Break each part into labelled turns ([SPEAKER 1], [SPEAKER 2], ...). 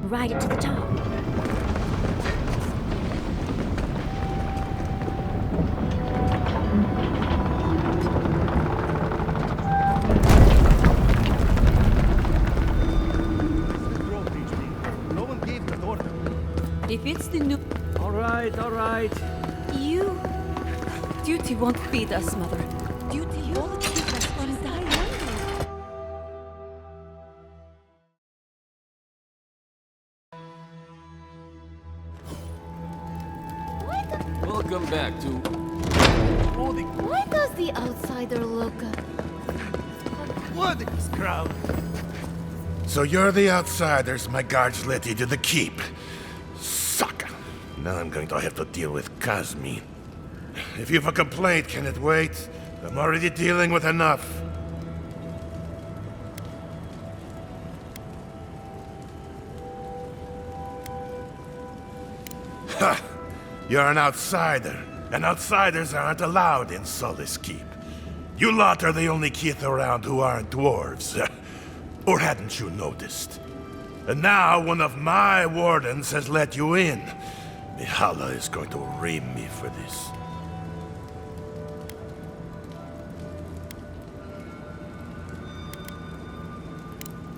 [SPEAKER 1] Right to the top.
[SPEAKER 2] No one gave the order.
[SPEAKER 3] If it's the new...
[SPEAKER 2] All right.
[SPEAKER 3] You... Duty won't feed us, Mother. Duty won't keep us from dying.
[SPEAKER 4] Welcome back to...
[SPEAKER 1] Why does the outsider look...
[SPEAKER 2] What is crowd?
[SPEAKER 5] So you're the outsiders my guards led you to the keep. Sucker. Now I'm going to have to deal with Kazmi. If you've a complaint, can it wait? I'm already dealing with enough. Ha! You're an outsider, and outsiders aren't allowed in Solace Keep. You lot are the only Kith around who aren't dwarves. Or hadn't you noticed? And now one of my wardens has let you in. Mihala is going to ream me for this.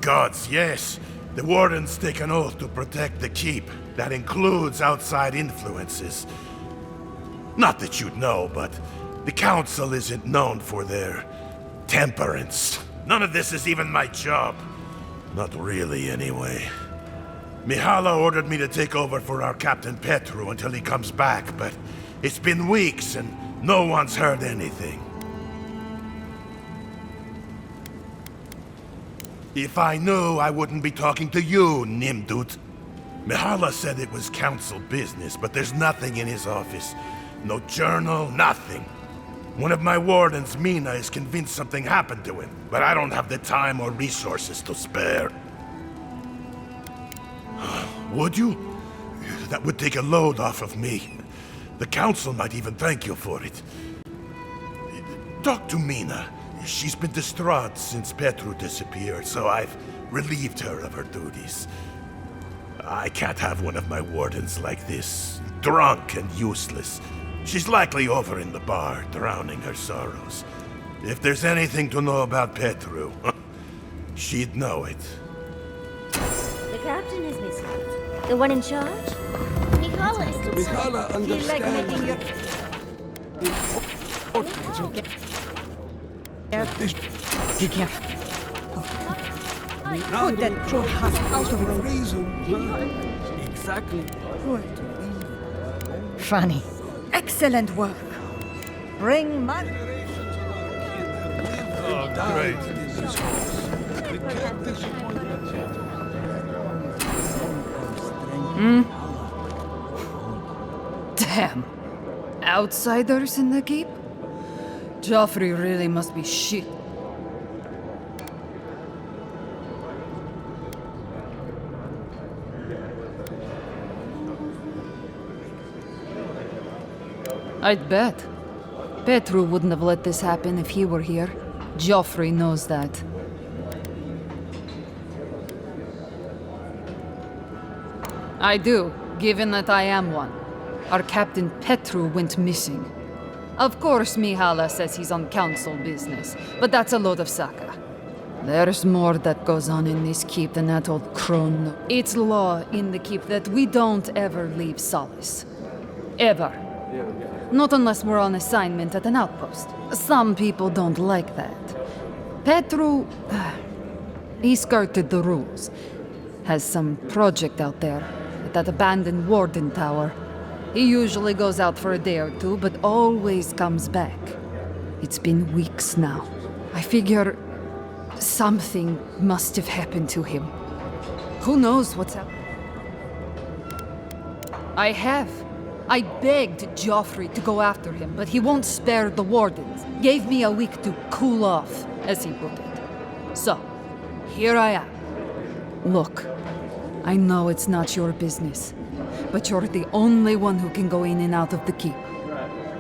[SPEAKER 5] Gods, yes. The wardens take an oath to protect the keep. That includes outside influences. Not that you'd know, but the council isn't known for their temperance. None of this is even my job. Not really, anyway. Mihala ordered me to take over for our Captain Petru until he comes back, but it's been weeks and no one's heard anything. If I knew, I wouldn't be talking to you, Nimdut. Mihala said it was council business, but there's nothing in his office. No journal, nothing. One of my wardens, Mina, is convinced something happened to him, but I don't have the time or resources to spare. Would you? That would take a load off of me. The council might even thank you for it. Talk to Mina. She's been distraught since Petru disappeared, so I've relieved her of her duties. I can't have one of my wardens like this, drunk and useless. She's likely over in the bar, drowning her sorrows. If there's anything to know about Petru, she'd know it.
[SPEAKER 1] The captain is missing. The one in charge? Mihala is still
[SPEAKER 4] Mihala understands.
[SPEAKER 3] Be careful.
[SPEAKER 4] Now
[SPEAKER 3] Put that poor husk out of the
[SPEAKER 4] reason. Exactly.
[SPEAKER 3] Funny. Excellent work. Bring money.
[SPEAKER 5] Oh, great.
[SPEAKER 3] Damn. Outsiders in the keep? Joffrey really must be shit. I'd bet. Petru wouldn't have let this happen if he were here. Joffrey knows that. I do, given that I am one. Our Captain Petru went missing. Of course Mihala says he's on council business, but that's a load of saka. There's more that goes on in this keep than that old crone. It's law in the keep that we don't ever leave Solace. Ever. Not unless we're on assignment at an outpost. Some people don't like that. Petru... he skirted the rules. Has some project out there at that abandoned warden tower. He usually goes out for a day or two, but always comes back. It's been weeks now. I figure something must have happened to him. Who knows what's happened? I have. I begged Joffrey to go after him, but he won't spare the wardens. Gave me a week to cool off, as he put it. So, here I am. Look, I know it's not your business, but you're the only one who can go in and out of the keep.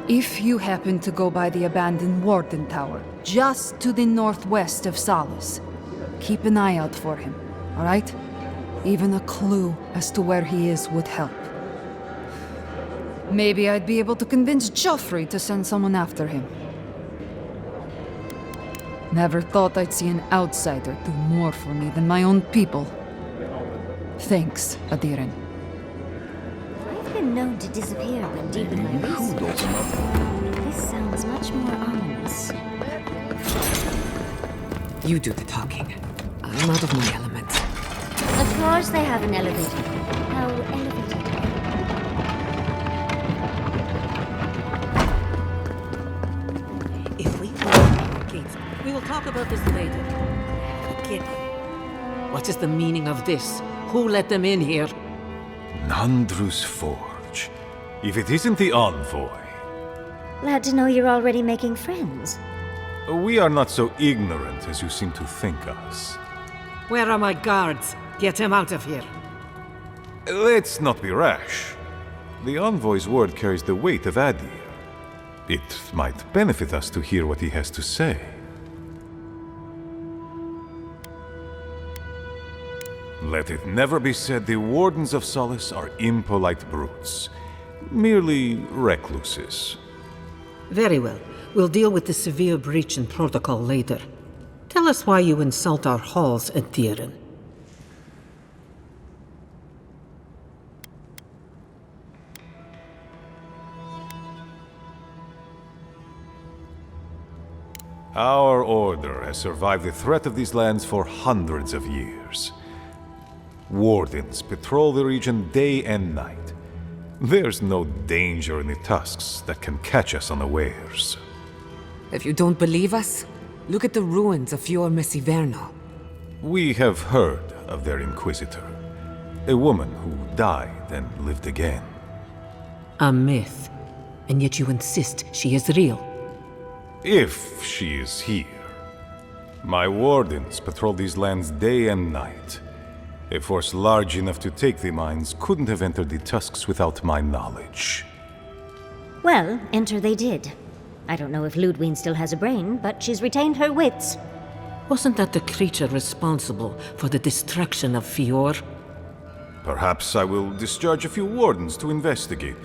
[SPEAKER 3] If you happen to go by the abandoned warden tower, just to the northwest of Solace, keep an eye out for him, all right? Even a clue as to where he is would help. Maybe I'd be able to convince Joffrey to send someone after him. Never thought I'd see an outsider do more for me than my own people. Thanks, Adiren.
[SPEAKER 1] I've been known to disappear when deep in my research. This sounds much more ominous.
[SPEAKER 6] You do the talking. I'm out of my element.
[SPEAKER 1] Of course they have an elevator. How elevated?
[SPEAKER 6] If we open the gates, we will talk about this later. Again. What is the meaning of this? Who let them in here?
[SPEAKER 7] Nandru's Forge. If it isn't the envoy.
[SPEAKER 1] Glad to know you're already making friends.
[SPEAKER 7] We are not so ignorant as you seem to think us.
[SPEAKER 6] Where are my guards? Get him out of here.
[SPEAKER 7] Let's not be rash. The envoy's word carries the weight of Adir. It might benefit us to hear what he has to say. Let it never be said the Wardens of Solace are impolite brutes. Merely recluses.
[SPEAKER 6] Very well. We'll deal with the severe breach in protocol later. Tell us why you insult our halls at Dieren.
[SPEAKER 7] Our order has survived the threat of these lands for hundreds of years. Wardens patrol the region day and night. There's no danger in the tusks that can catch us unawares.
[SPEAKER 6] If you don't believe us, look at the ruins of Fior Messiverno.
[SPEAKER 7] We have heard of their Inquisitor. A woman who died and lived again.
[SPEAKER 6] A myth. And yet you insist she is real.
[SPEAKER 7] If she is here. My wardens patrol these lands day and night. A force large enough to take the mines couldn't have entered the tusks without my knowledge.
[SPEAKER 1] Well, enter they did. I don't know if Ludwine still has a brain, but she's retained her wits.
[SPEAKER 6] Wasn't that the creature responsible for the destruction of Fior?
[SPEAKER 7] Perhaps I will discharge a few wardens to investigate,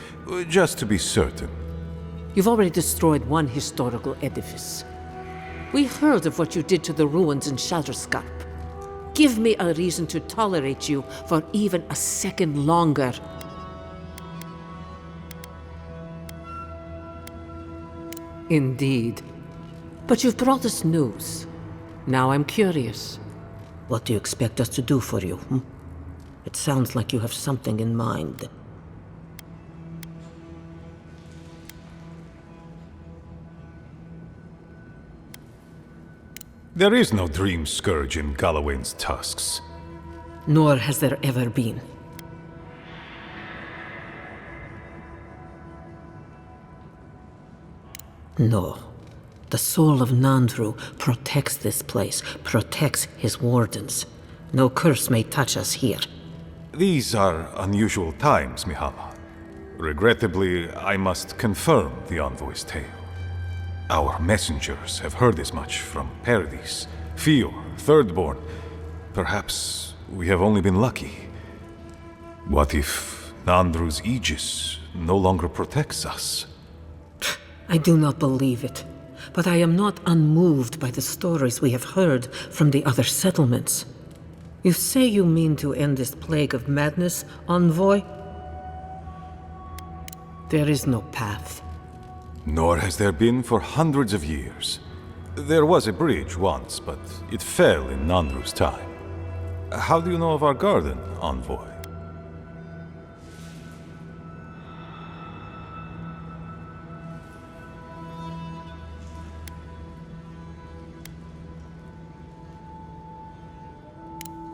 [SPEAKER 7] just to be certain.
[SPEAKER 6] You've already destroyed one historical edifice. We heard of what you did to the ruins in Shatterscarp. Give me a reason to tolerate you for even a second longer. Indeed. But you've brought us news. Now I'm curious. What do you expect us to do for you? It sounds like you have something in mind.
[SPEAKER 7] There is no dream scourge in Galawain's tusks.
[SPEAKER 6] Nor has there ever been. No. The soul of Nandru protects this place, protects his wardens. No curse may touch us here.
[SPEAKER 7] These are unusual times, Mihala. Regrettably, I must confirm the envoy's tale. Our messengers have heard as much from Paradis, Fior, Thirdborn. Perhaps we have only been lucky. What if Nandru's Aegis no longer protects us?
[SPEAKER 6] I do not believe it, but I am not unmoved by the stories we have heard from the other settlements. You say you mean to end this plague of madness, envoy? There is no path.
[SPEAKER 7] Nor has there been for hundreds of years. There was a bridge once, but it fell in Nandru's time. How do you know of our garden, envoy?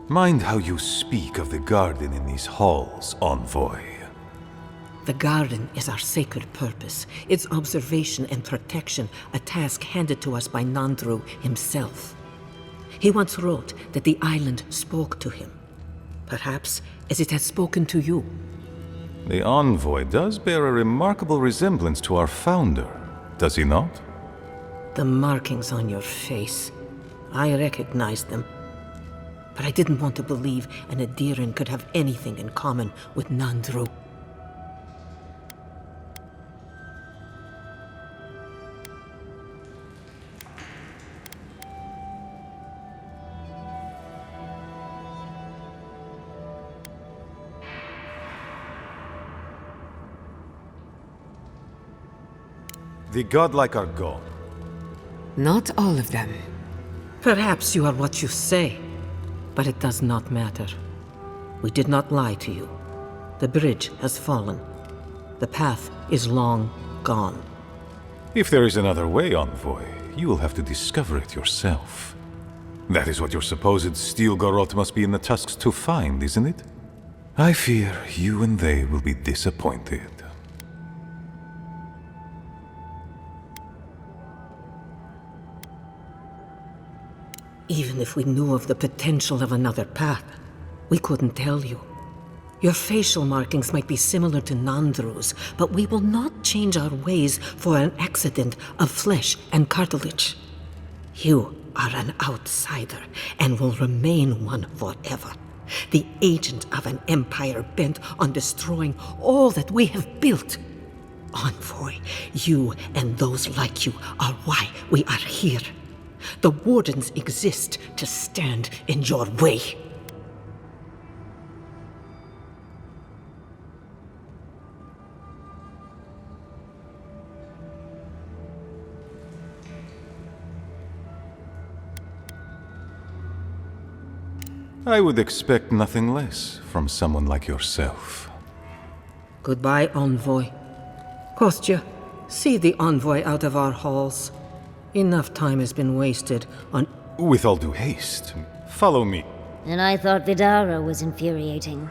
[SPEAKER 7] Mind how you speak of the garden in these halls, envoy.
[SPEAKER 6] The garden is our sacred purpose, its observation and protection, a task handed to us by Nandru himself. He once wrote that the island spoke to him, perhaps as it has spoken to you.
[SPEAKER 7] The envoy does bear a remarkable resemblance to our founder, does he not?
[SPEAKER 6] The markings on your face, I recognize them. but I didn't want to believe an Adiran could have anything in common with Nandru.
[SPEAKER 7] The godlike are gone.
[SPEAKER 8] Not all of them.
[SPEAKER 6] Perhaps you are what you say, but it does not matter. We did not lie to you. The bridge has fallen. The path is long gone.
[SPEAKER 7] If there is another way, Envoy, you will have to discover it yourself. That is what your supposed steel garrote must be in the tusks to find, isn't it? I fear you and they will be disappointed.
[SPEAKER 6] Even if we knew of the potential of another path, we couldn't tell you. Your facial markings might be similar to Nandru's, but we will not change our ways for an accident of flesh and cartilage. You are an outsider and will remain one forever. The agent of an empire bent on destroying all that we have built. Envoy, you and those like you are why we are here. The Wardens exist to stand in your way.
[SPEAKER 7] I would expect nothing less from someone like yourself.
[SPEAKER 6] Goodbye, Envoy. Kostya, see the Envoy out of our halls. Enough time has been wasted on...
[SPEAKER 7] With all due haste, follow me.
[SPEAKER 1] And I thought Vidara was infuriating.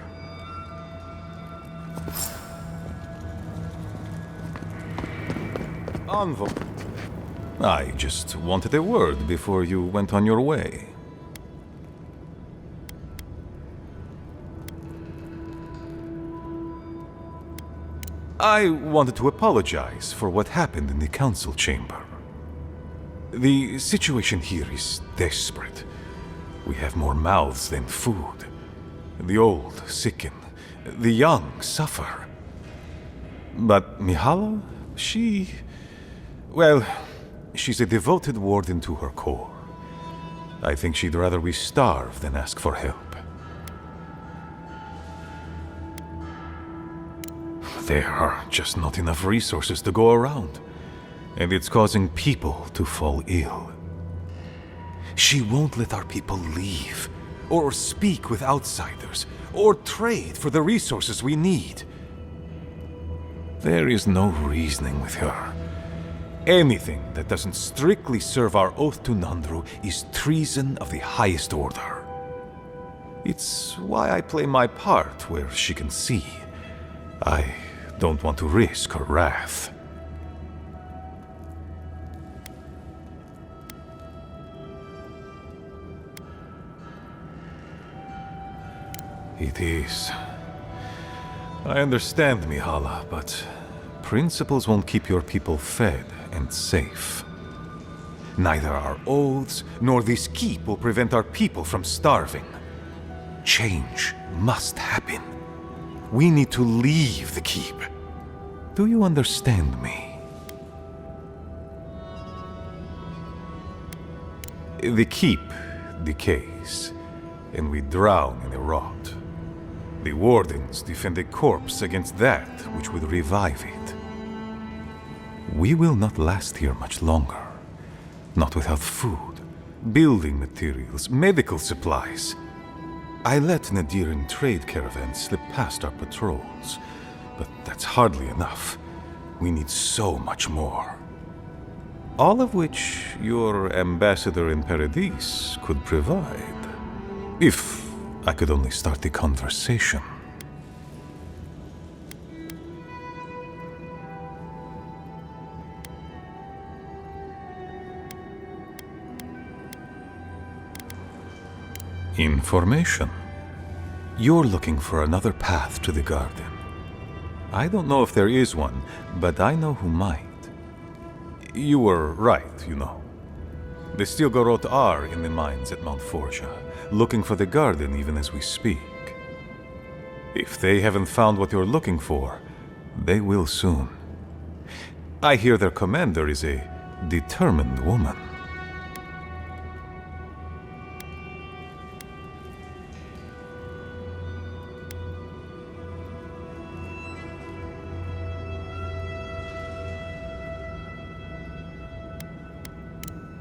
[SPEAKER 7] Envoy. I just wanted a word before you went on your way. I wanted to apologize for what happened in the council chamber. The situation here is desperate. We have more mouths than food. The old sicken. The young suffer. But Mihala, well, she's a devoted warden to her core. I think she'd rather we starve than ask for help. There are just not enough resources to go around. And it's causing people to fall ill. She won't let our people leave, or speak with outsiders, or trade for the resources we need. There is no reasoning with her. Anything that doesn't strictly serve our oath to Nandru is treason of the highest order. It's why I play my part where she can see. I don't want to risk her wrath. It is. I understand, Mihala, but principles won't keep your people fed and safe. Neither our oaths nor this keep will prevent our people from starving. Change must happen. We need to leave the keep. Do you understand me? The keep decays, and we drown in a rot. The Wardens defend a corpse against that which would revive it. We will not last here much longer. Not without food, building materials, medical supplies. I let Nadiran trade caravans slip past our patrols, but that's hardly enough. We need so much more. All of which your ambassador in Paradise could provide. If I could only start the conversation. Information. You're looking for another path to the garden. I don't know if there is one, but I know who might. You were right, you know. The steel garrote are in the mines at Mount Forja, looking for the garden even as we speak. If they haven't found what you're looking for, they will soon. I hear their commander is a determined woman.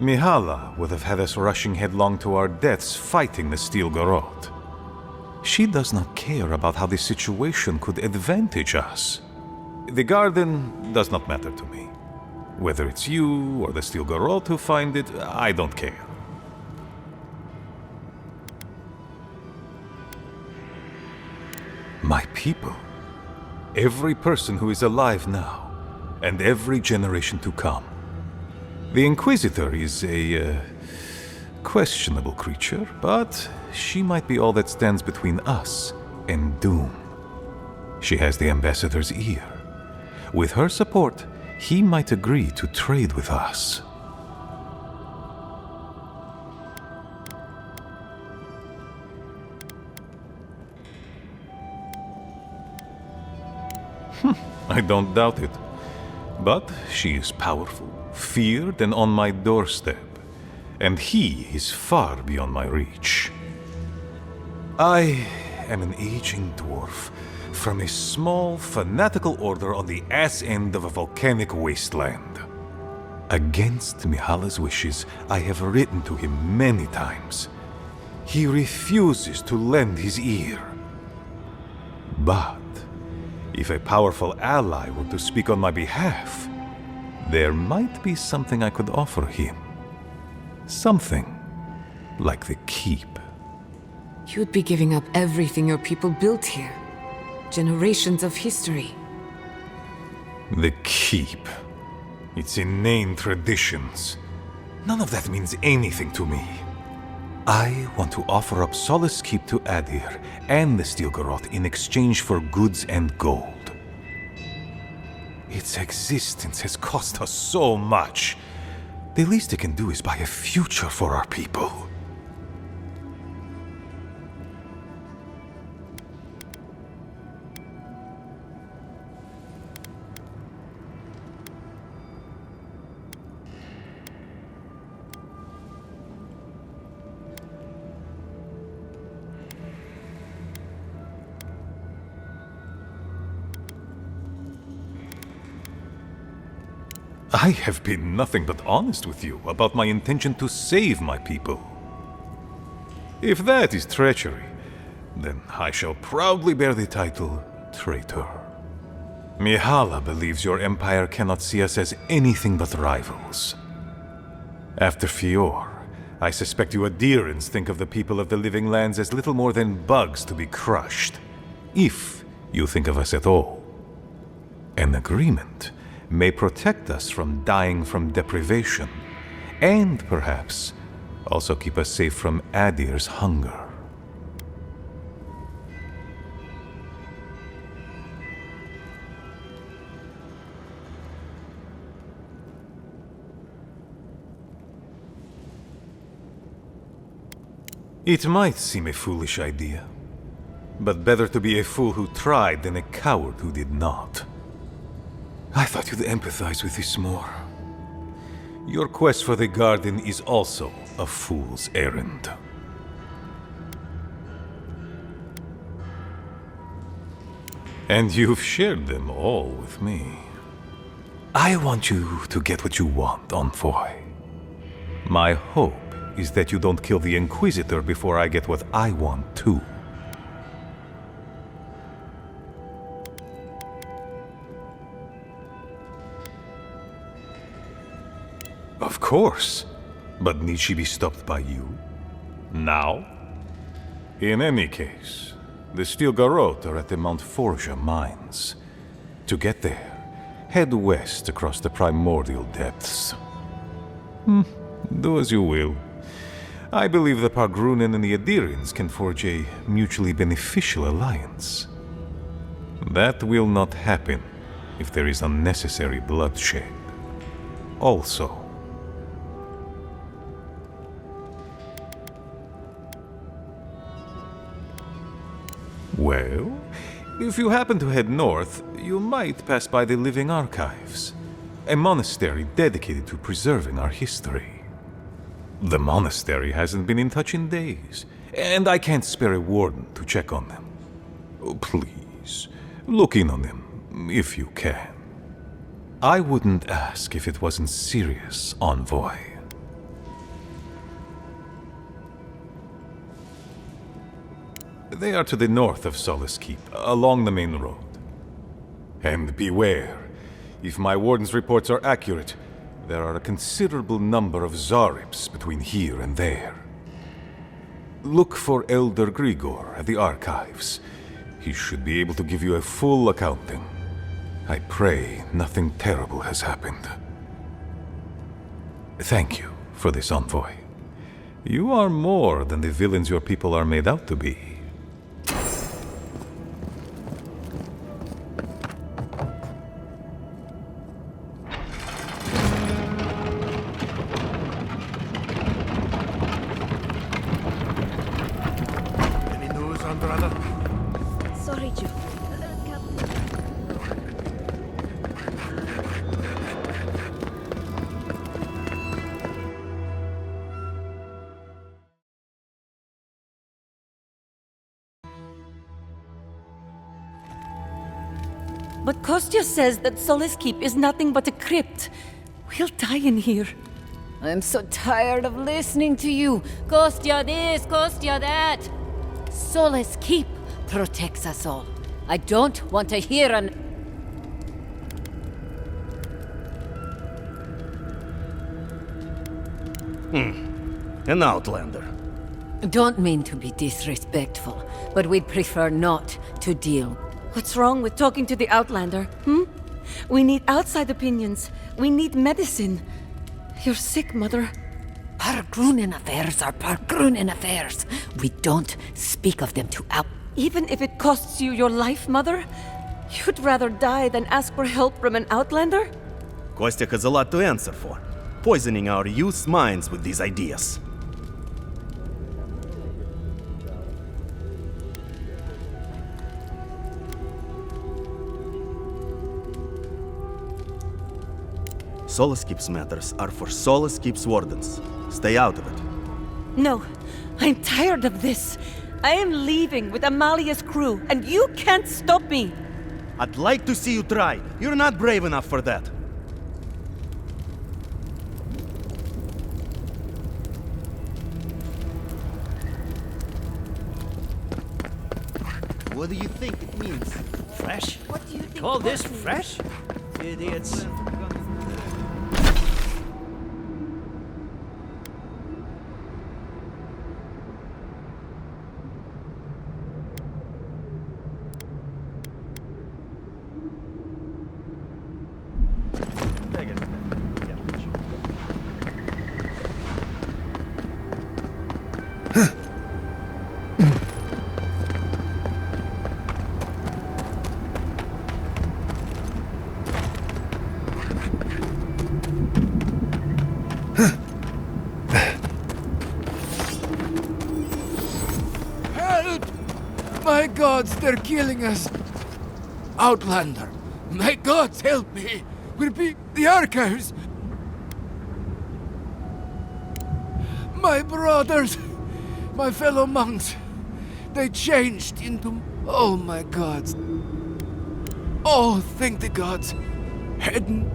[SPEAKER 7] Mihala would have had us rushing headlong to our deaths fighting the Steel Garrote. She does not care about how this situation could advantage us. The garden does not matter to me. Whether it's you or the Steel Garrote who find it, I don't care. My people. Every person who is alive now, and every generation to come. The Inquisitor is a questionable creature, but she might be all that stands between us and doom. She has the Ambassador's ear. With her support, he might agree to trade with us. I don't doubt it. But she is powerful, feared, and on my doorstep. And he is far beyond my reach. I am an aging dwarf from a small, fanatical order on the ass end of a volcanic wasteland. Against Mihala's wishes, I have written to him many times. He refuses to lend his ear. But if a powerful ally were to speak on my behalf, there might be something I could offer him. Something like the keep.
[SPEAKER 8] You'd be giving up everything your people built here. Generations of history.
[SPEAKER 7] The keep. Its inane traditions. None of that means anything to me. I want to offer up Solace Keep to Adir and the Steel Garrote in exchange for goods and gold. Its existence has cost us so much. The least it can do is buy a future for our people. I have been nothing but honest with you about my intention to save my people. If that is treachery, then I shall proudly bear the title Traitor. Mihala believes your empire cannot see us as anything but rivals. After Fior, I suspect you Adirans think of the people of the Living Lands as little more than bugs to be crushed, if you think of us at all. An agreement may protect us from dying from deprivation, and perhaps also keep us safe from Adir's hunger. It might seem a foolish idea, but better to be a fool who tried than a coward who did not. I thought you'd empathize with this more. Your quest for the garden is also a fool's errand. And you've shared them all with me. I want you to get what you want, Envoy. My hope is that you don't kill the Inquisitor before I get what I want too. Of course, but need she be stopped by you? Now? In any case, the Steel Garrote are at the Mount Forja mines. To get there, head west across the primordial depths. Do as you will. I believe the Pargrunen and the Adirans can forge a mutually beneficial alliance. That will not happen if there is unnecessary bloodshed. Also, Well, if you happen to head north, you might pass by the Living Archives, a monastery dedicated to preserving our history. The monastery hasn't been in touch in days, and I can't spare a warden to check on them. Oh, please, look in on them, if you can. I wouldn't ask if it wasn't serious, Envoy. They are to the north of Solace Keep, along the main road. And beware, if my warden's reports are accurate, there are a considerable number of Zarips between here and there. Look for Elder Grigor at the Archives. He should be able to give you a full accounting. I pray nothing terrible has happened. Thank you for this, Envoy. You are more than the villains your people are made out to be.
[SPEAKER 5] Any news, Andrada?
[SPEAKER 1] Sorry, Joe.
[SPEAKER 9] But Kostya says that Solace Keep is nothing but a crypt. We'll die in here.
[SPEAKER 3] I'm so tired of listening to you. Kostya this, Kostya that. Solace Keep protects us all. I don't want to hear an...
[SPEAKER 2] An outlander.
[SPEAKER 3] Don't mean to be disrespectful, but we'd prefer not to deal.
[SPEAKER 9] What's wrong with talking to the Outlander, We need outside opinions. We need medicine. You're sick, Mother.
[SPEAKER 3] Pargrunen affairs are Pargrunen affairs. We don't speak of them to out...
[SPEAKER 9] Even if it costs you your life, Mother? You'd rather die than ask for help from an Outlander?
[SPEAKER 2] Kostya has a lot to answer for, poisoning our youth's minds with these ideas. Solace Keep's matters are for Solace Keep's wardens. Stay out of it.
[SPEAKER 9] No, I'm tired of this. I am leaving with Amalia's crew, and you can't stop me.
[SPEAKER 2] I'd like to see you try. You're not brave enough for that. What do you think it means?
[SPEAKER 10] Fresh?
[SPEAKER 9] What do you think?
[SPEAKER 10] Call this fresh? Idiots.
[SPEAKER 11] My gods, they're killing us! Outlander, my gods, help me! We'll be the Archives! My brothers! My fellow monks! They changed into... Oh, my gods! Oh, thank the gods! Heading...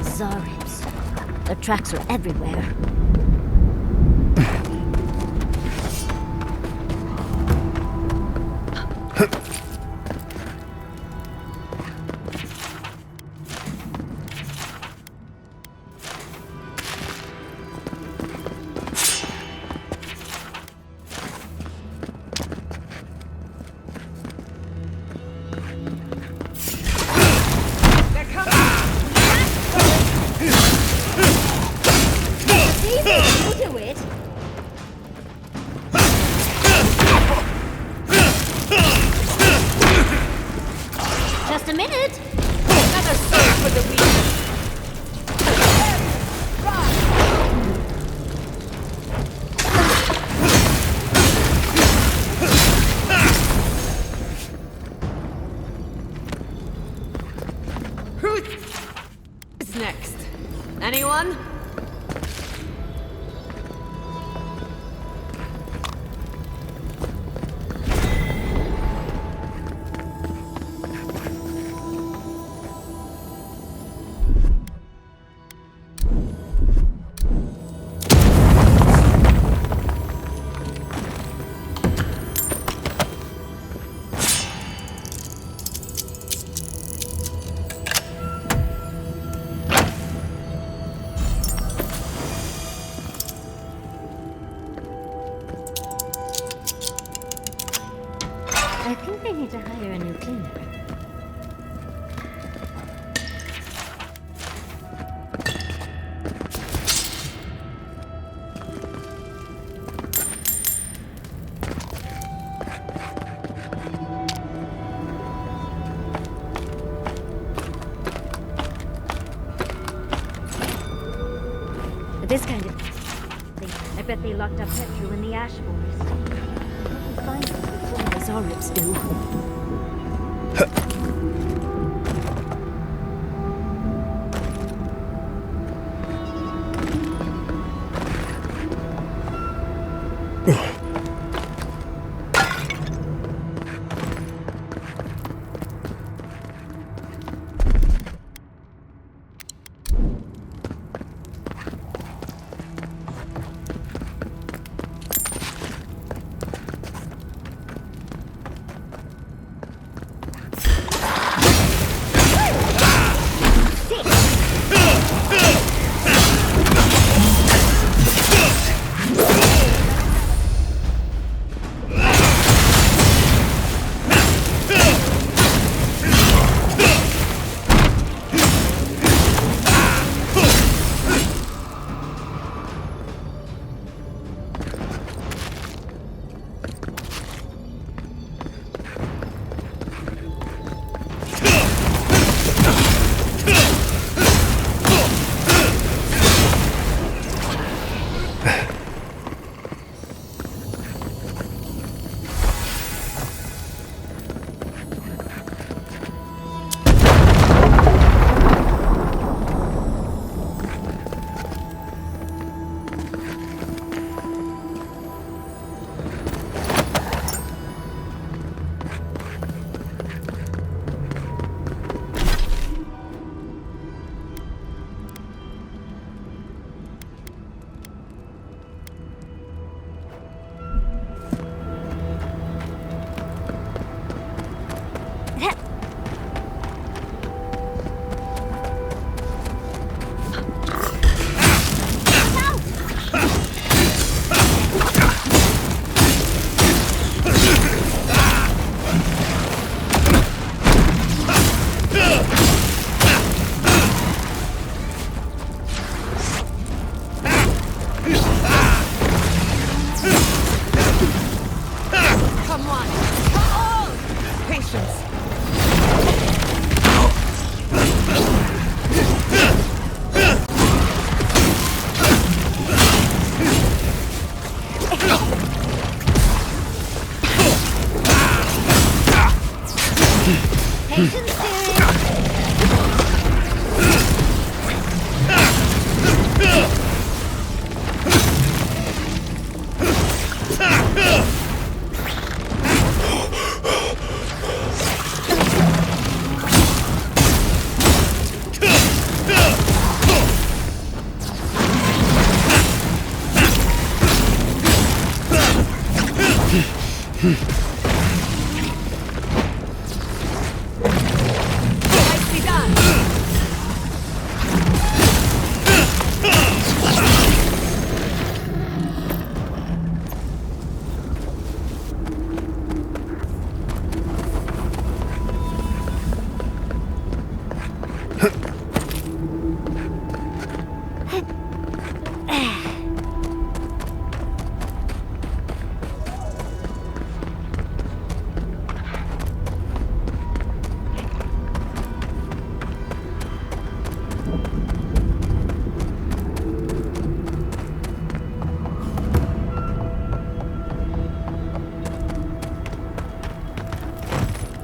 [SPEAKER 1] Zarips. Their tracks are everywhere. sooner. This kind of thing. I bet they locked up Petru in the ash forest. We'll find them before the Zorips do.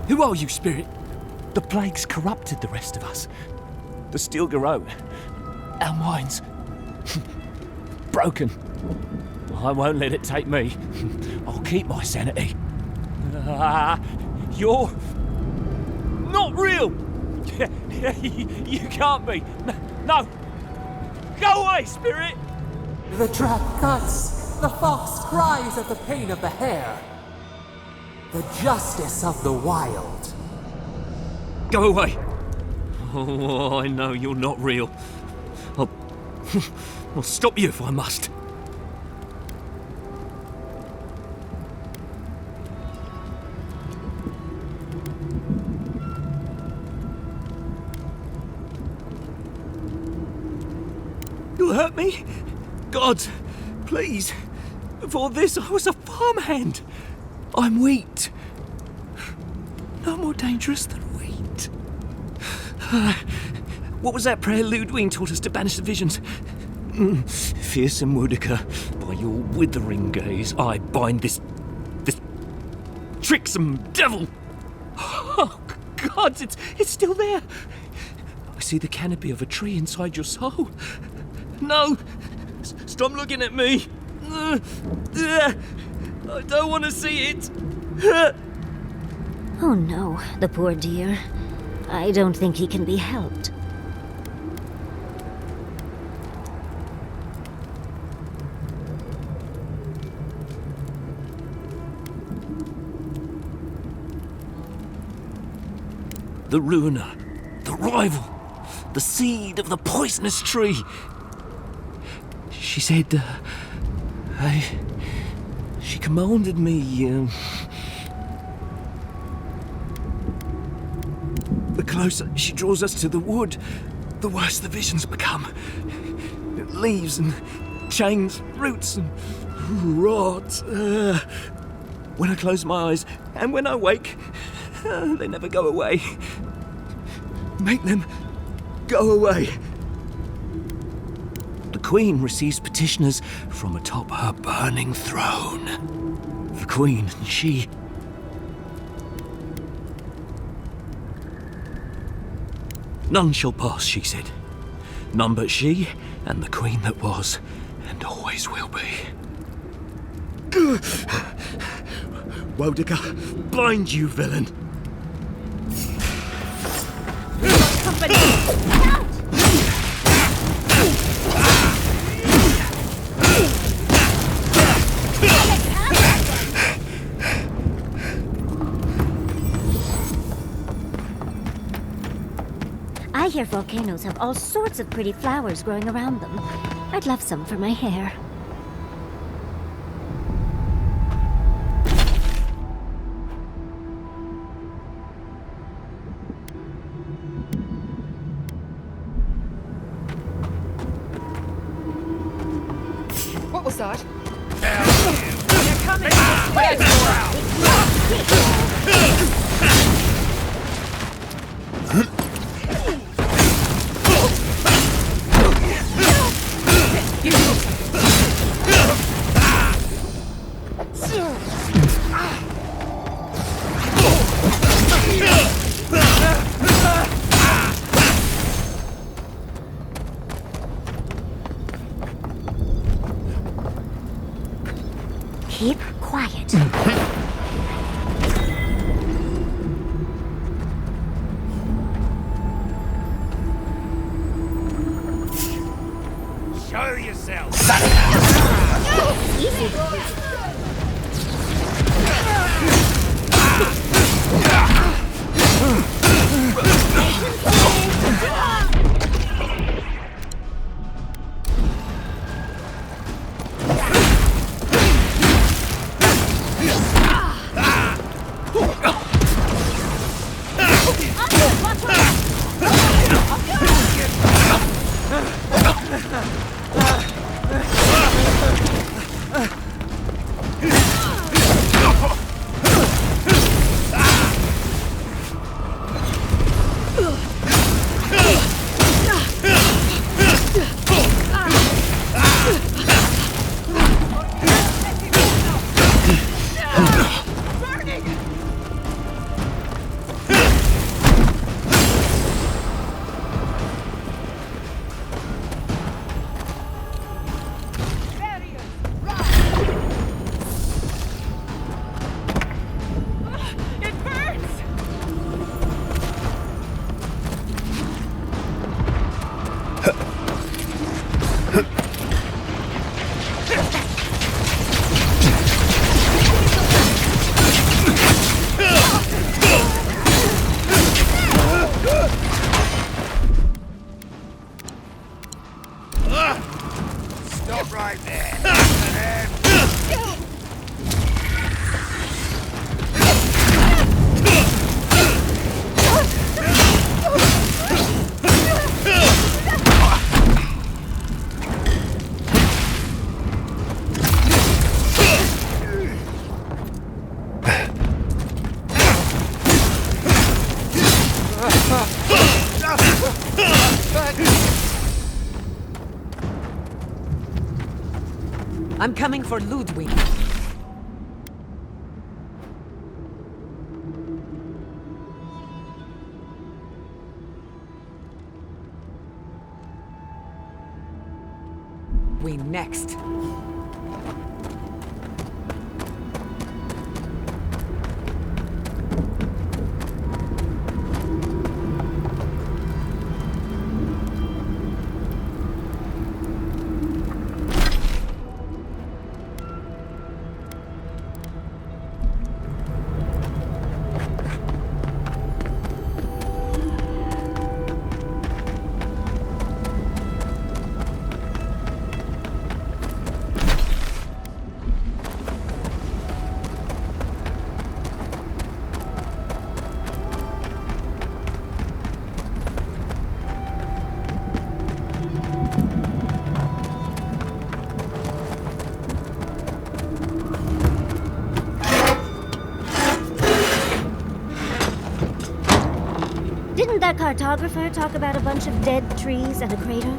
[SPEAKER 10] Who are you, Spirit? The plague's corrupted the rest of us. The steel garrote. Our minds. Broken. I won't let it take me. I'll keep my sanity. You're... not real! You can't be. No! Go away, Spirit!
[SPEAKER 12] The trap cuts. The fox cries at the pain of the hare. The justice of the wild.
[SPEAKER 10] Go away! Oh, I know you're not real. I'll stop you if I must. at me? God, please. Before this, I was a farmhand. I'm wheat. No more dangerous than wheat. What was that prayer Ludwig taught us to banish the visions? Fearsome Woodica, by your withering gaze, I bind this tricksome devil. Oh, God, it's still there. I see the canopy of a tree inside your soul. No! Stop looking at me! I don't want to see it!
[SPEAKER 1] Oh no, the poor dear. I don't think he can be helped.
[SPEAKER 10] The ruiner, the rival, the seed of the poisonous tree. She said, she commanded me, the closer she draws us to the wood, the worse the visions become. Leaves and chains, roots and rods. When I close my eyes and when I wake, they never go away. Make them go away. The Queen receives petitioners from atop her burning throne. The Queen, she... None shall pass, she said. None but she and the Queen that was and always will be. Woedica, bind you, villain!
[SPEAKER 1] Company! Out! I hear volcanoes have all sorts of pretty flowers growing around them. I'd love some for my hair.
[SPEAKER 3] What was that?
[SPEAKER 1] Keep quiet.
[SPEAKER 11] Show yourself!
[SPEAKER 1] Easy.
[SPEAKER 11] Stop right there.
[SPEAKER 6] I'm coming for Ludwig. We next.
[SPEAKER 1] Didn't that cartographer talk about a bunch of dead trees and a crater?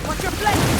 [SPEAKER 9] What's your flank?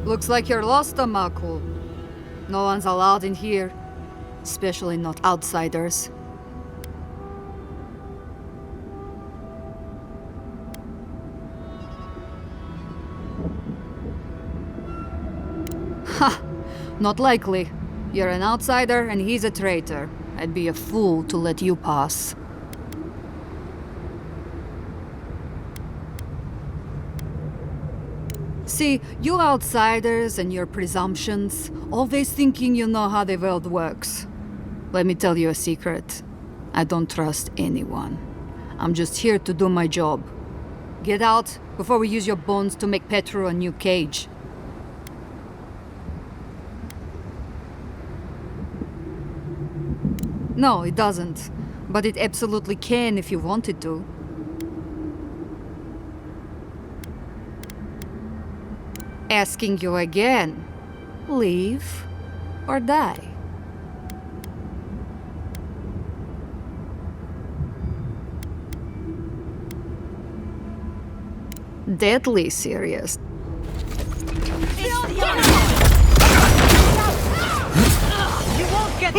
[SPEAKER 3] Looks like you're lost, Makul. No one's allowed in here. Especially not outsiders. Ha! Not likely. You're an outsider and he's a traitor. I'd be a fool to let you pass. See, you outsiders and your presumptions, always thinking you know how the world works. Let me tell you a secret. I don't trust anyone. I'm just here to do my job. Get out before we use your bones to make Petru a new cage. No, it doesn't. But it absolutely can if you wanted to. Asking you again. Leave or die? Deadly serious.
[SPEAKER 1] You won't get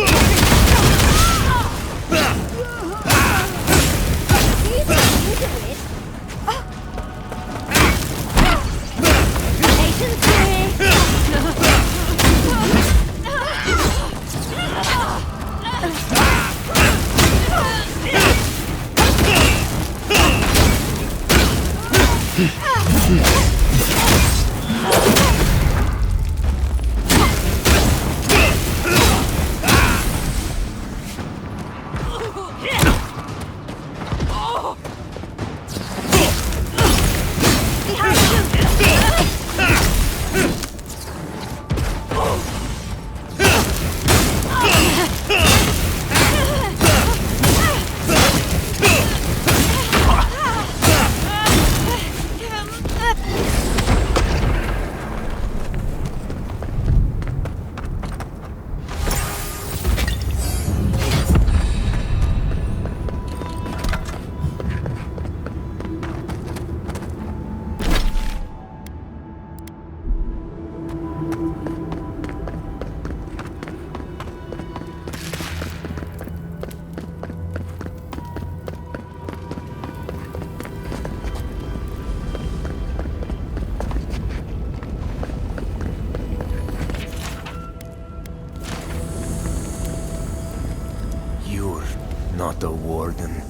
[SPEAKER 11] Not the warden.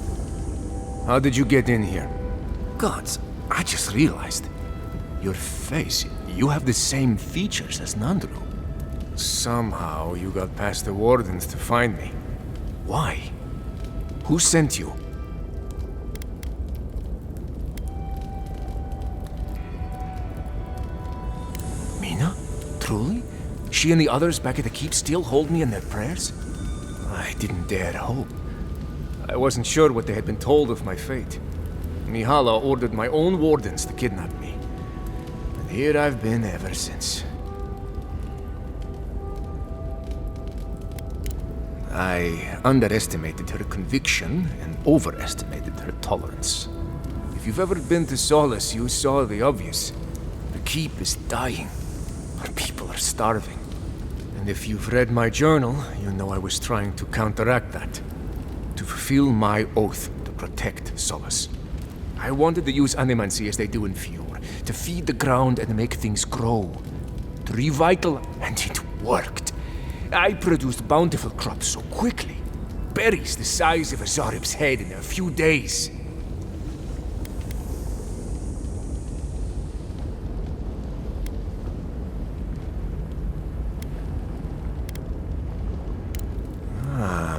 [SPEAKER 11] How did you get in here? Gods, I just realized. Your face, you have the same features as Nandru. Somehow you got past the wardens to find me. Why? Who sent you? Mina? Truly? She and the others back at the keep still hold me in their prayers? I didn't dare hope. I wasn't sure what they had been told of my fate. Mihala ordered my own wardens to kidnap me. And here I've been ever since. I underestimated her conviction and overestimated her tolerance. If you've ever been to Solace, you saw the obvious. The keep is dying. Our people are starving. And if you've read my journal, you know I was trying to counteract that. To fulfill my oath to protect Solace. I wanted to use animancy as they do in Fjord, to feed the ground and make things grow. To revital, and it worked. I produced bountiful crops so quickly. Berries the size of a Zarib's head in a few days.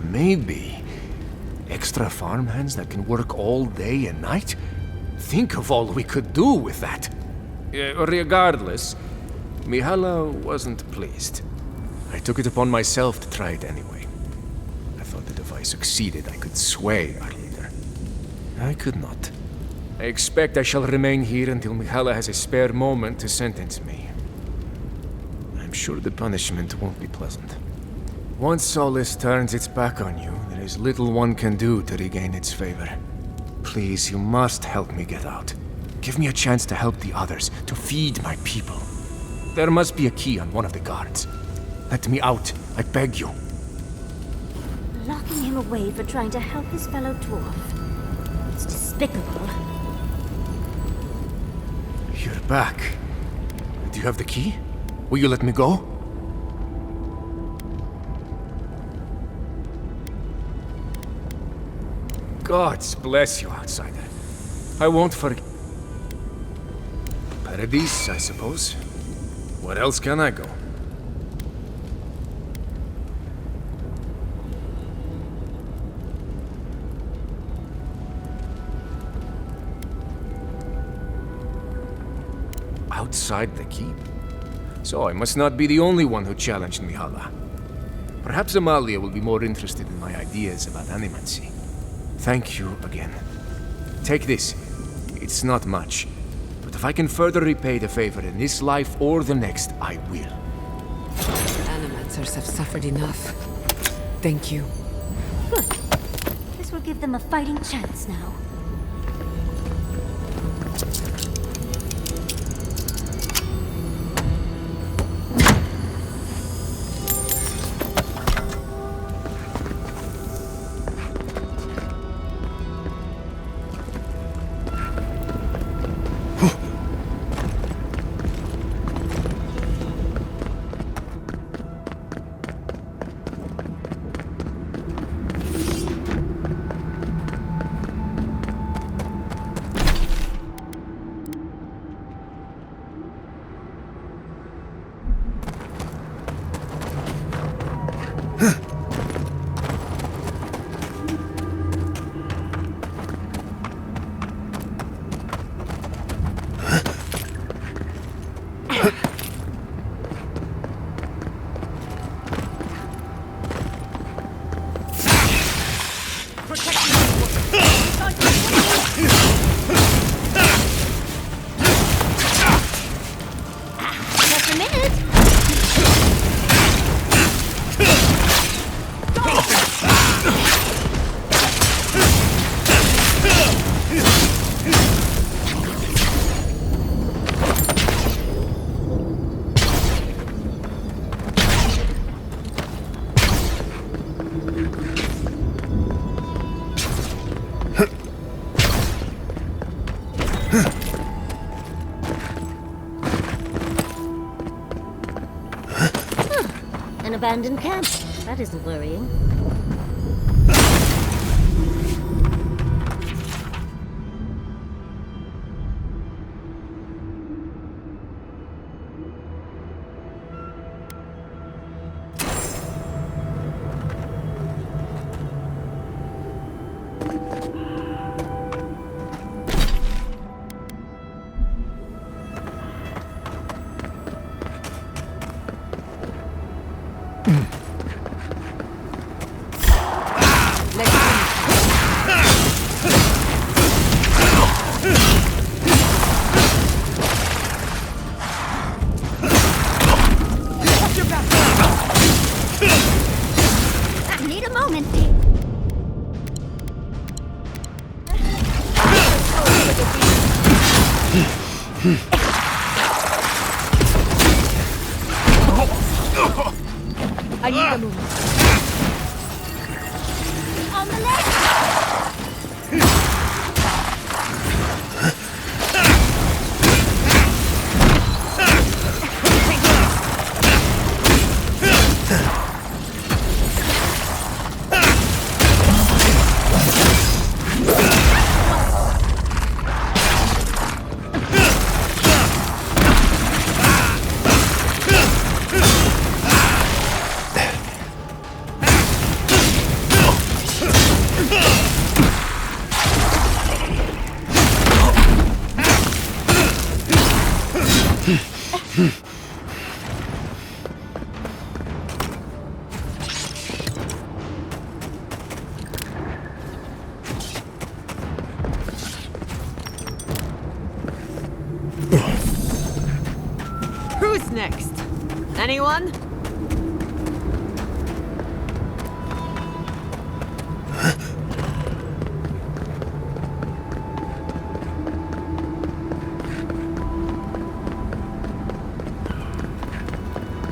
[SPEAKER 11] Maybe. Extra farmhands that can work all day and night? Think of all we could do with that. Regardless, Mihala wasn't pleased. I took it upon myself to try it anyway. I thought that if I succeeded, I could sway our leader. I could not. I expect I shall remain here until Mihala has a spare moment to sentence me. I'm sure the punishment won't be pleasant. Once Solace turns its back on you, there is little one can do to regain its favor. Please, you must help me get out. Give me a chance to help the others, to feed my people. There must be a key on one of the guards. Let me out, I beg you.
[SPEAKER 1] Locking him away for trying to help his fellow dwarf. It's despicable.
[SPEAKER 11] You're back. Do you have the key? Will you let me go? Gods bless you, outsider. I won't forget. Paradise, I suppose. Where else can I go? Outside the keep? So I must not be the only one who challenged Mihala. Perhaps Amalia will be more interested in my ideas about animancy. Thank you again. Take this. It's not much. But if I can further repay the favor in this life or the next, I will.
[SPEAKER 8] Animancers have suffered enough. Thank you.
[SPEAKER 1] Good. This will give them a fighting chance now.
[SPEAKER 13] Just a minute.
[SPEAKER 1] An abandoned camp. That isn't worrying.
[SPEAKER 13] I need a moment.
[SPEAKER 1] I need a moment.
[SPEAKER 13] On the left.
[SPEAKER 9] Who's next? Anyone?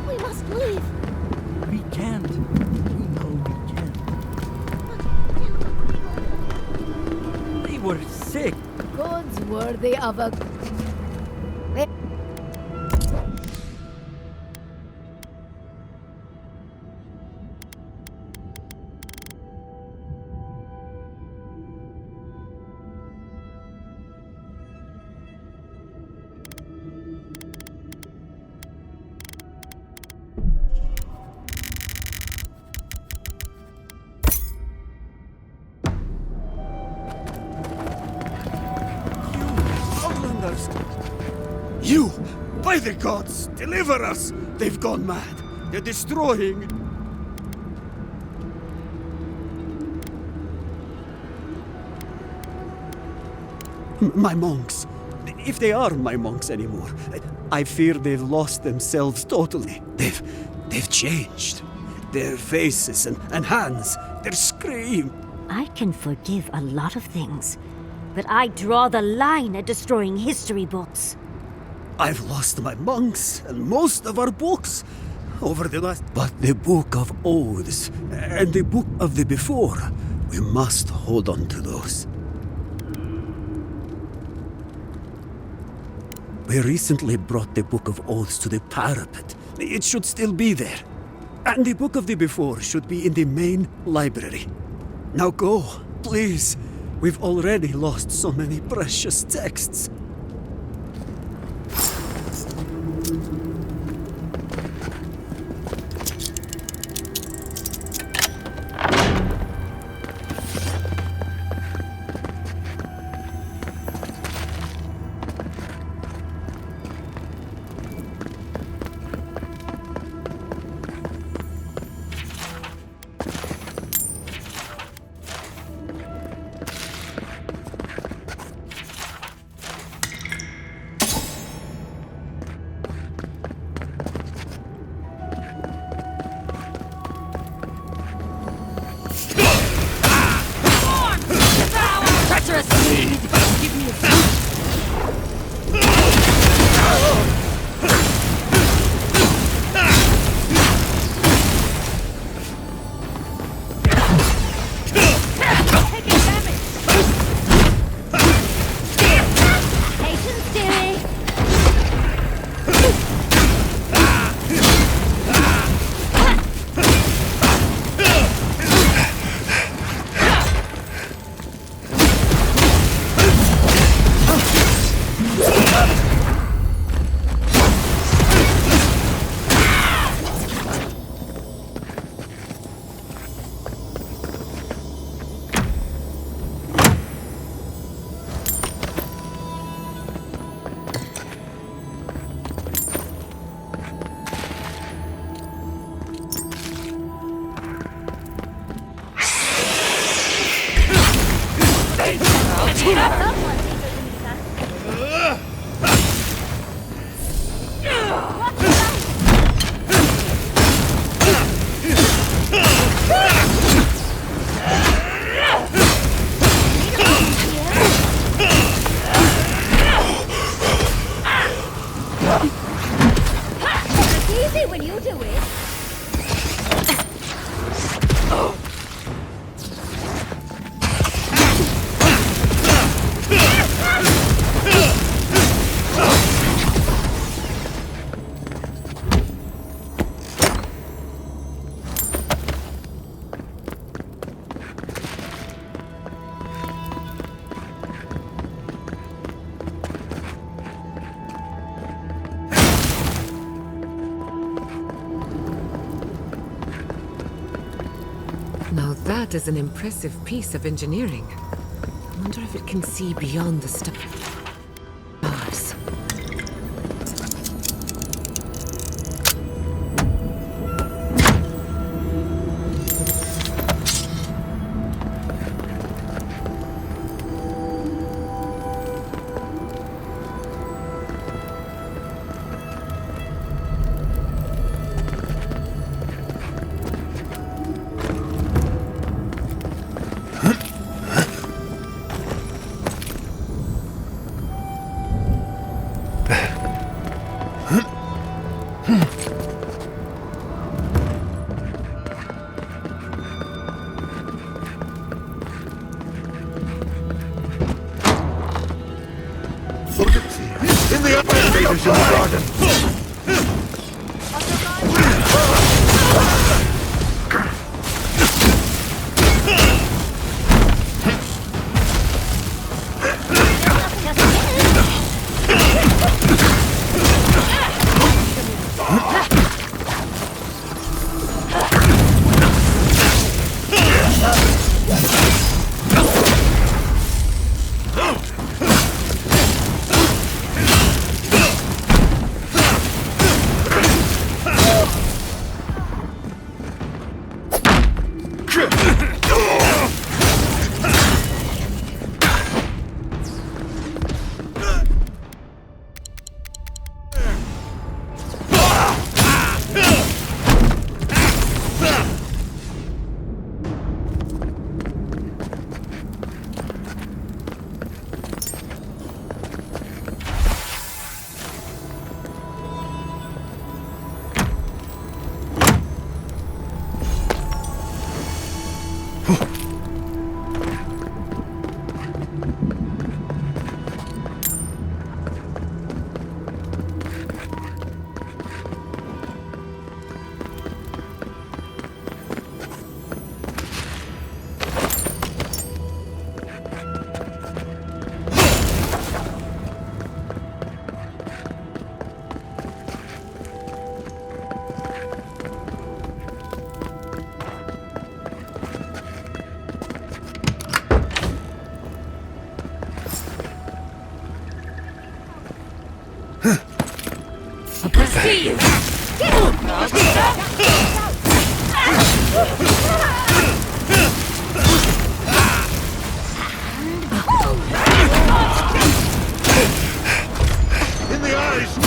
[SPEAKER 13] We must leave.
[SPEAKER 10] We can't. We know we can't. They were sick.
[SPEAKER 1] Goods worthy of a...
[SPEAKER 10] You! By the gods, deliver us! They've gone mad. They're destroying... My monks. If they are my monks anymore, I fear they've lost themselves totally. They've changed. Their faces and hands, their scream.
[SPEAKER 1] I can forgive a lot of things, but I draw the line at destroying history books.
[SPEAKER 10] I've lost my monks and most of our books over the last... But the Book of Oaths and the Book of the Before, we must hold on to those. We recently brought the Book of Oaths to the parapet. It should still be there. And the Book of the Before should be in the main library. Now go, please. We've already lost so many precious texts.
[SPEAKER 8] Now that is an impressive piece of engineering. I wonder if it can see beyond the stars.
[SPEAKER 5] In the elevators in the garden! In the eyes!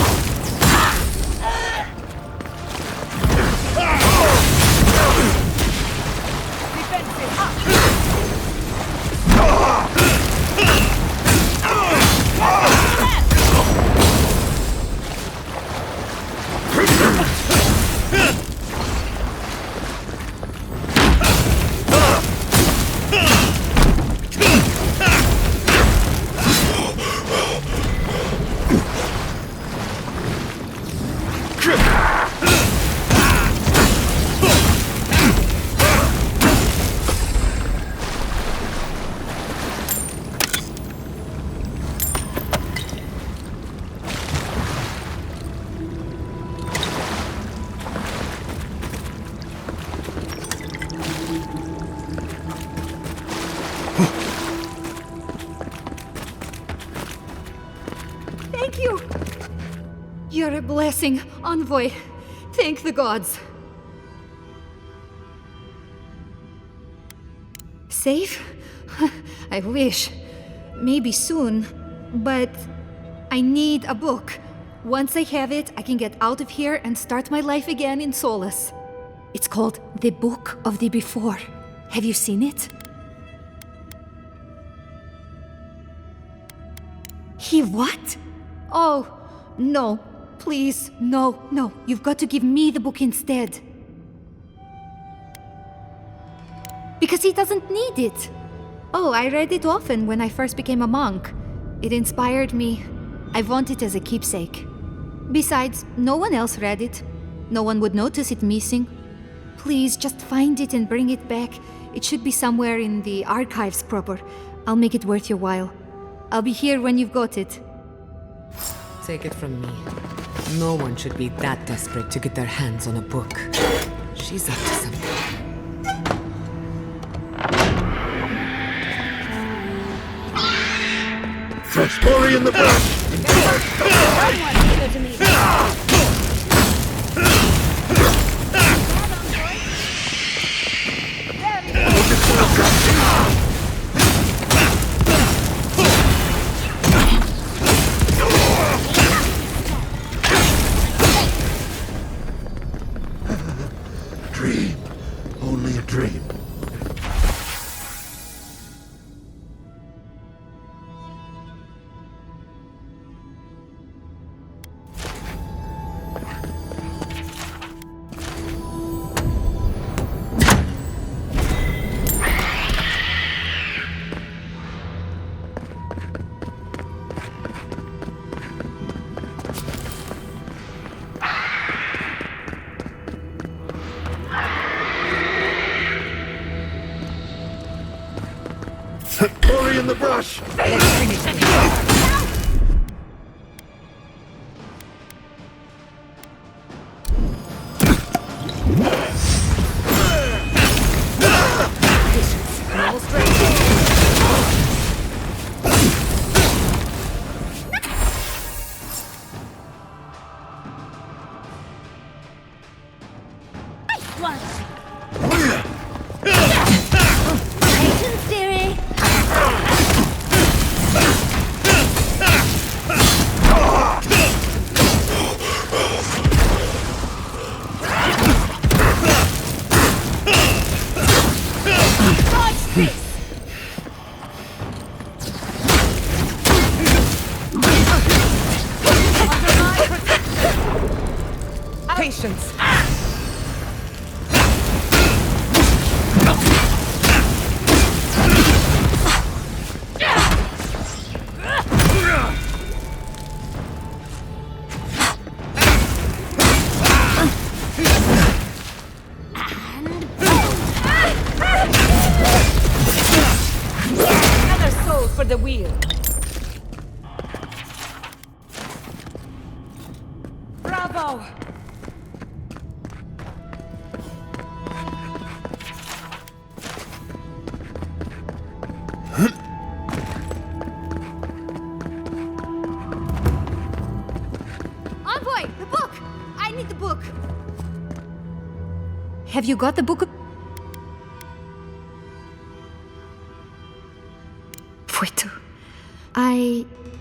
[SPEAKER 3] Thank you! You're a blessing, envoy. Thank the gods. Safe? I wish. Maybe soon. But I need a book. Once I have it, I can get out of here and start my life again in Solace. It's called The Book of the Before. Have you seen it? He what? Oh, no. Please, no. You've got to give me the book instead. Because he doesn't need it. Oh, I read it often when I first became a monk. It inspired me. I want it as a keepsake. Besides, no one else read it. No one would notice it missing. Please, just find it and bring it back. It should be somewhere in the archives proper. I'll make it worth your while. I'll be here when you've got it.
[SPEAKER 8] Take it from me. No one should be that desperate to get their hands on a book. She's up to something.
[SPEAKER 5] Fresh glory in the brush! Dream. Only a dream. Glory in the brush!
[SPEAKER 13] Patience, dearie.
[SPEAKER 8] Patience!
[SPEAKER 9] the wheel. Bravo!
[SPEAKER 13] Envoy, the book! I need the book.
[SPEAKER 1] Have you got the book? Puerto.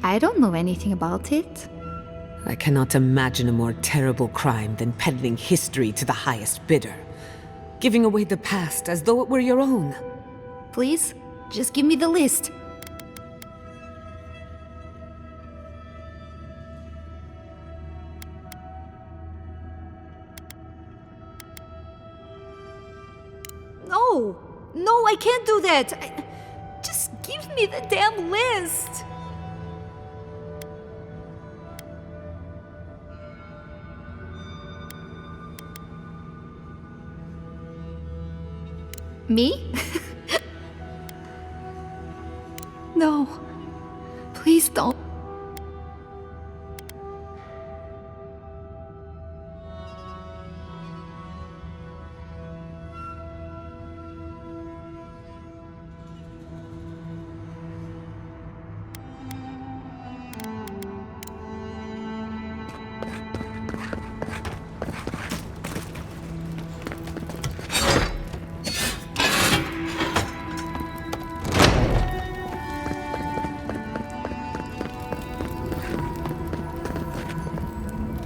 [SPEAKER 1] I don't know anything about it.
[SPEAKER 8] I cannot imagine a more terrible crime than peddling history to the highest bidder. Giving away the past as though it were your own.
[SPEAKER 1] Please, just give me the list. No! No, I can't do that! Just give me the damn list! Me? No. Please don't.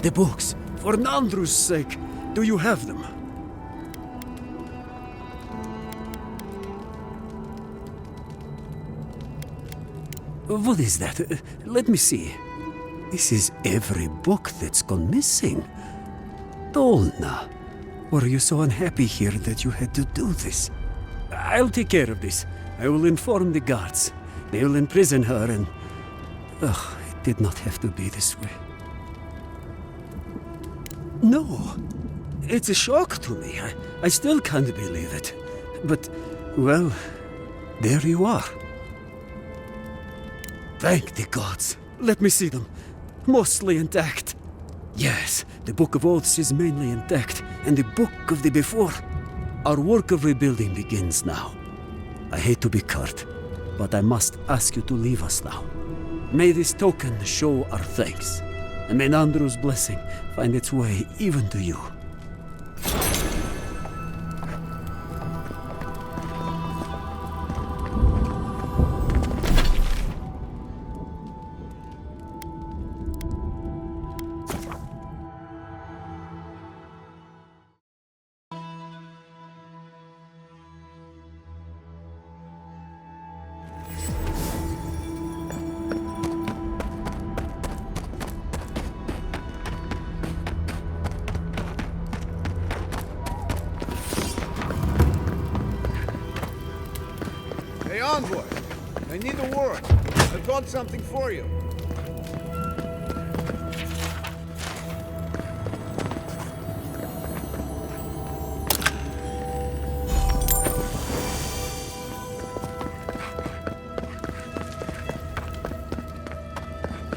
[SPEAKER 10] The books, for Nandru's sake, do you have them? What is that? Let me see. This is every book that's gone missing. Dolna, were you so unhappy here that you had to do this? I'll take care of this. I will inform the guards. They will imprison her and... Ugh, it did not have to be this way. No, it's a shock to me. I still can't believe it. But, well, there you are. Thank the gods. Let me see them. Mostly intact. Yes, the Book of Oaths is mainly intact, and the Book of the Before. Our work of rebuilding begins now. I hate to be curt, but I must ask you to leave us now. May this token show our thanks, and may Nandru's blessing find its way even to you.
[SPEAKER 14] Hey, Envoy! I need a word. I've got something for you.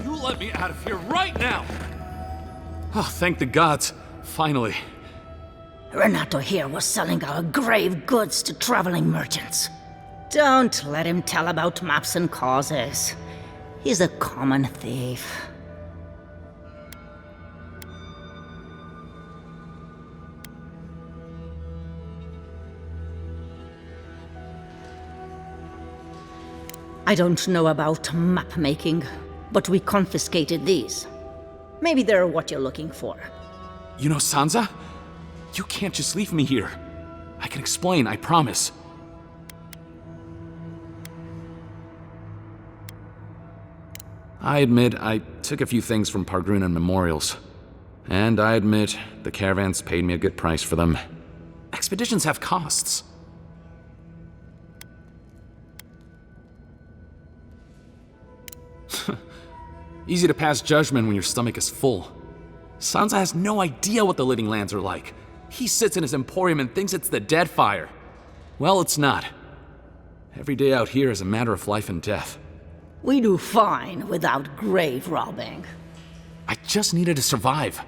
[SPEAKER 4] You let me out of here right now! Oh, thank the gods. Finally.
[SPEAKER 15] Renato here was selling our grave goods to traveling merchants. Don't let him tell about maps and causes. He's a common thief. I don't know about map making, but we confiscated these. Maybe they're what you're looking for.
[SPEAKER 4] You know, Sansa? You can't just leave me here. I can explain, I promise. I admit I took a few things from Pargrunan memorials. And I admit the caravans paid me a good price for them. Expeditions have costs. Easy to pass judgment when your stomach is full. Sansa has no idea what the living lands are like. He sits in his emporium and thinks it's the Deadfire. Well, it's not. Every day out here is a matter of life and death.
[SPEAKER 15] We do fine without grave robbing.
[SPEAKER 4] I just needed to survive.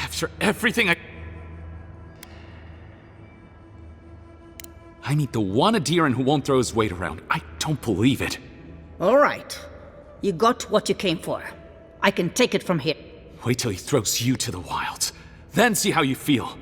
[SPEAKER 4] After everything I meet the one Adiran who won't throw his weight around. I don't believe it.
[SPEAKER 15] All right. You got what you came for. I can take it from here.
[SPEAKER 4] Wait till he throws you to the wilds. Then see how you feel.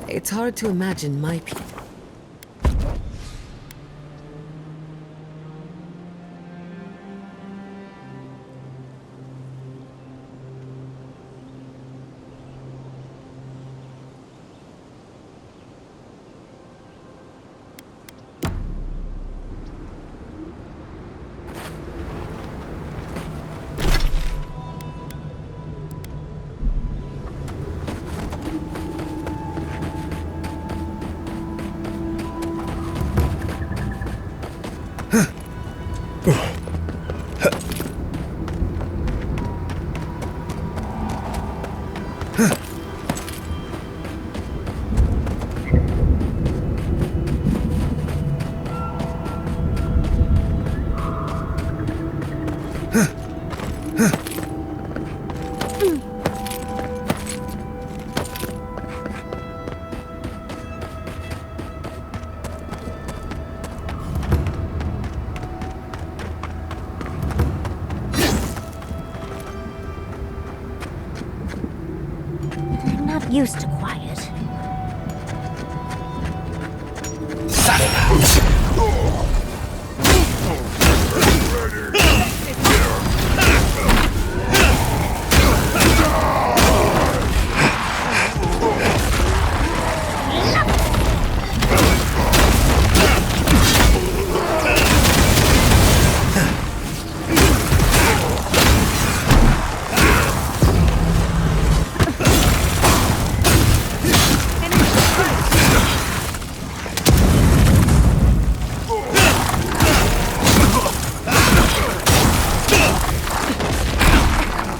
[SPEAKER 8] It's hard to imagine my people.
[SPEAKER 1] I'm not used to quiet.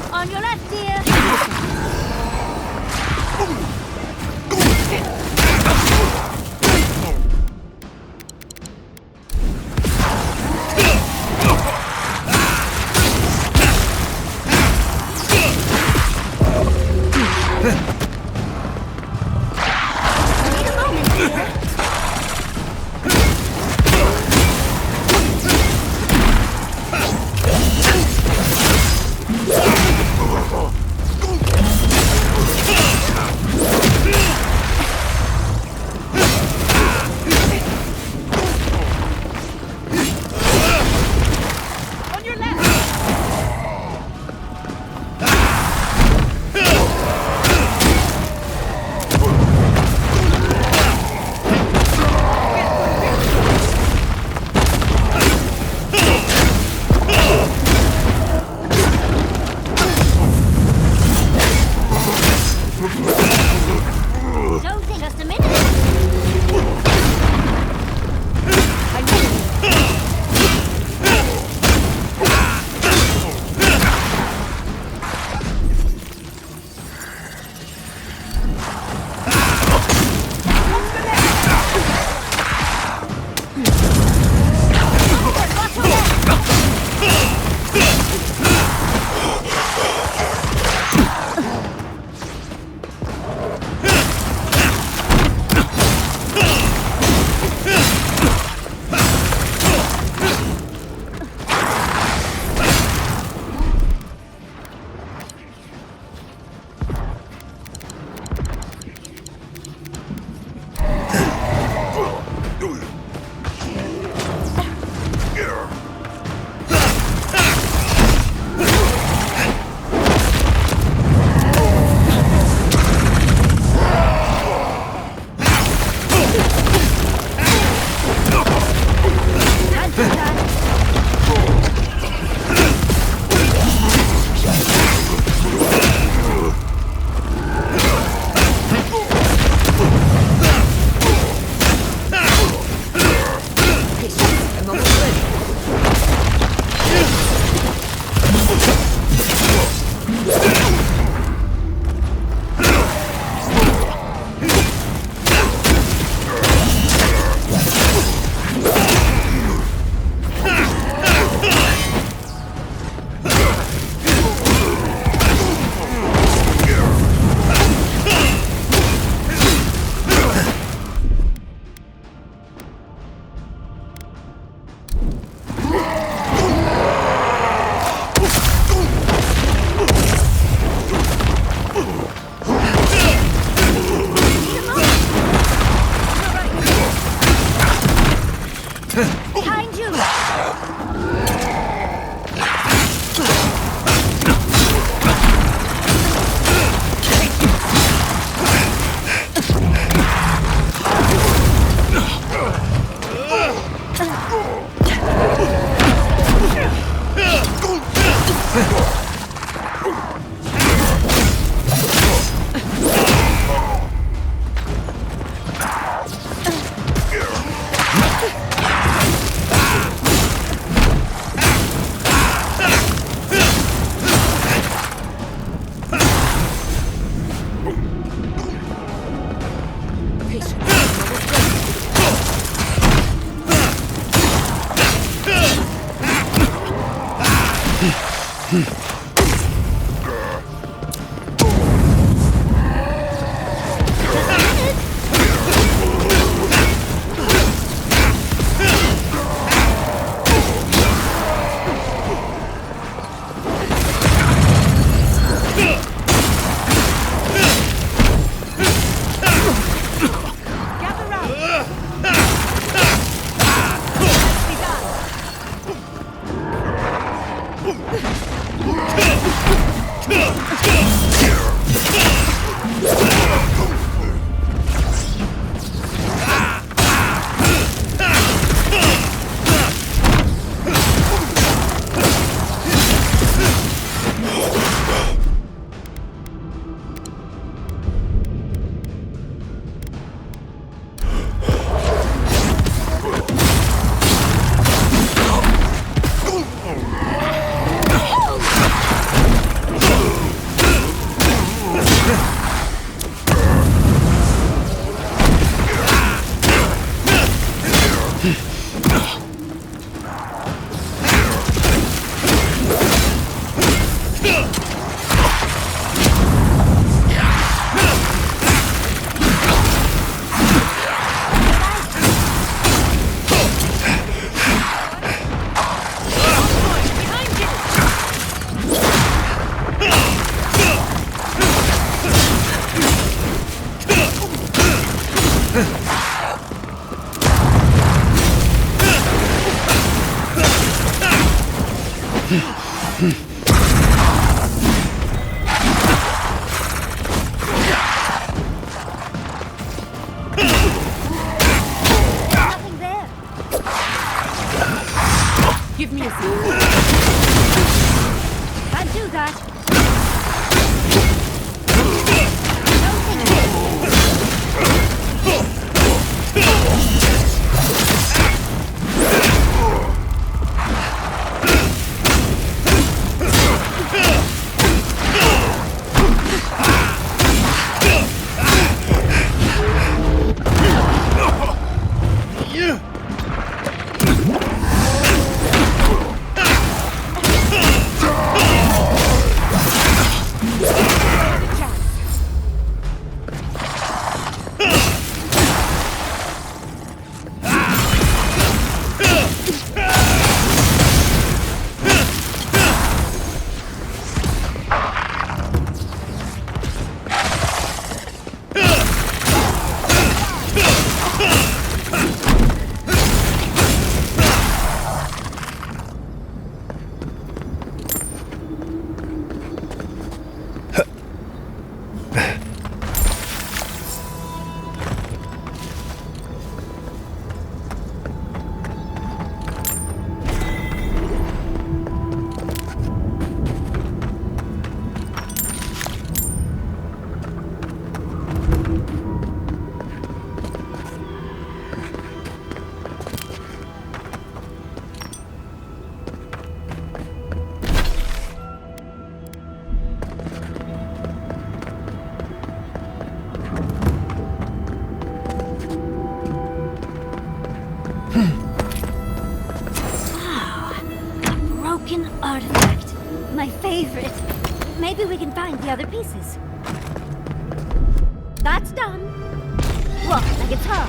[SPEAKER 1] On your left, dear. Need a moment, dear. On your left. Don't think just a minute. I need Behind you! Nothing there.
[SPEAKER 9] Give me a second.
[SPEAKER 1] Can't do that. Artifact. My favorite. Maybe we can find the other pieces. That's done. Look, a guitar.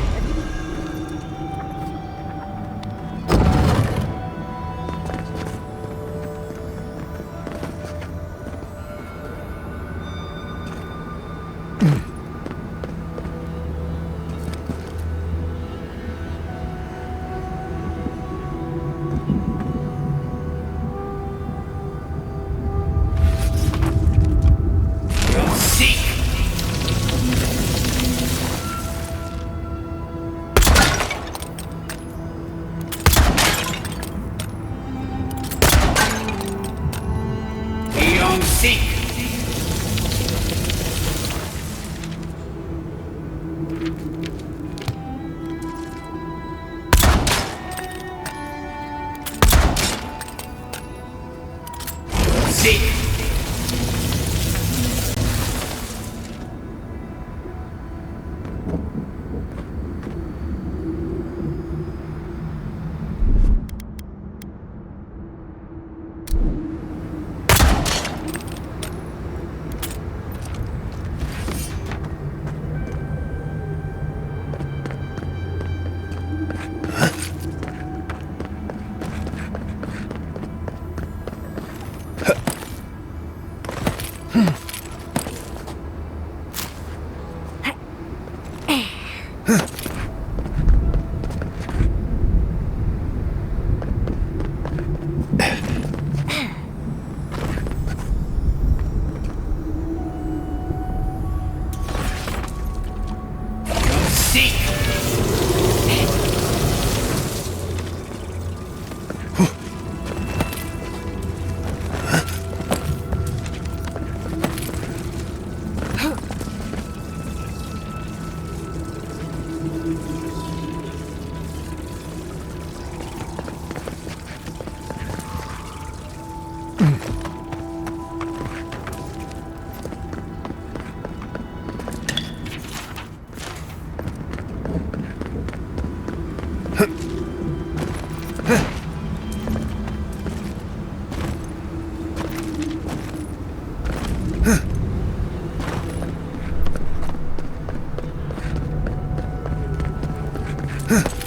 [SPEAKER 5] Huh.